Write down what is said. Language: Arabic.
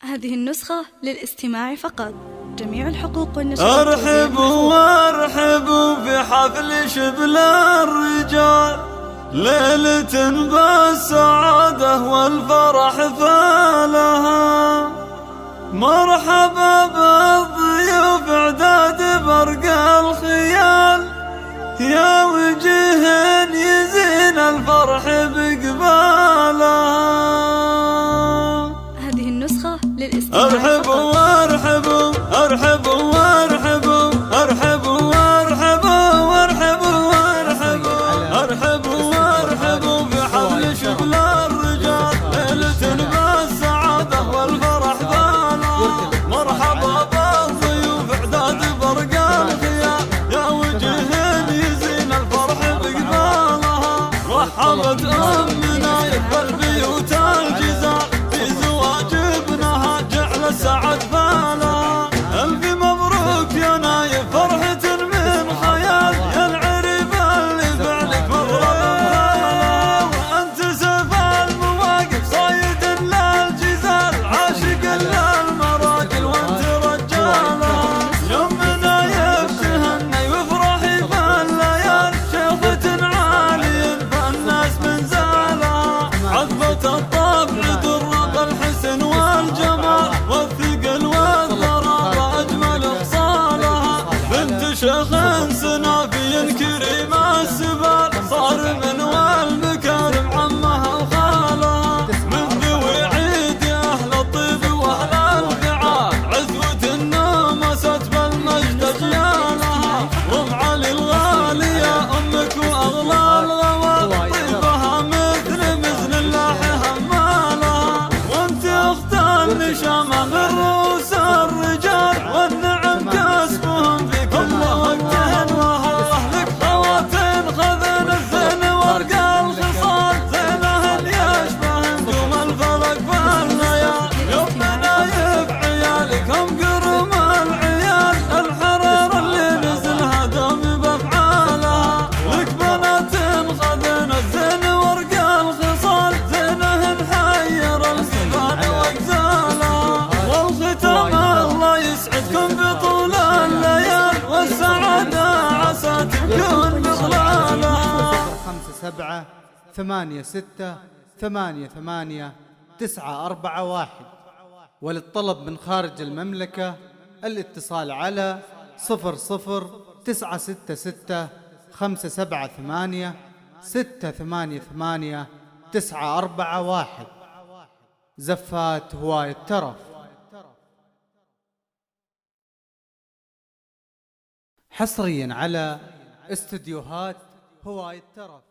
هذه النسخة للاستماع فقط. جميع الحقوق والنشرات. ارحبوا وارحبوا في حفل شبل الرجال، ليلة بالسعادة والفرح فالها. مرحبا بالضيوف اعداد برق الخيال، يا وجه يزين الفرح بقبالها. هذه النسخة للاستماع ارحبوا وارحبوا ارحبوا وارحبوا ارحبوا وارحبوا وارحبوا وارحبوا ارحبوا وارحبوا في حفل شبل الرجال، ليلة بالسعادة والفرح بالها. مرحبا بالضيوف اعداد برق الخيال، يا وجه يزين الفرح بقبالها. رحبت امنا يقبل بيوت الجزال، في زواج ابنها جعل سعد بالها. الف مبروك يا نايف فرحة من خيال، يا العريب اللي فعلك مغرب، وانت سيف المواقف صايد للجزال، عاشق للمراجل وانت رجالها. يوم نايف تهني وافرحي بالليال، شيخة عالي فالناس من زالها. عذبة الطبع درب الحسن والجمال، والثقل والغرابة أجمل خصالها. بنت شيخ سنافي كريم السبال، صار من والمكارم عمها وخالها. من ذوي عيد أهل الطيب وأهل الفعال، عزوة النمست بالمجد أجيالها. وام علي الغالية أمك وأغلى الغوال، طيبها مثل مزن الله همالها. وانت اخت النشامة من رؤوس الرجال، والنعم كسبهم في كل وقت وهو. لك خواتين خذن الزين ورق الخصال، زينهن يشبه نجوم الفلك بالليال. يومنا يف عيالكم قرم العيال، الحرير اللي نزلها دوم بافعالها. لك بنات خذن الزين ورق الخصال، زينهن حير الزمان واجزالها. والختام الله يسعدكم بطول الليال، والسعادة عسى تكون بظلالها. 57868889441. وللطلب من خارج المملكة الاتصال على 00978 زفات هواية الترف. حصريا على استديوهات هواية الترف.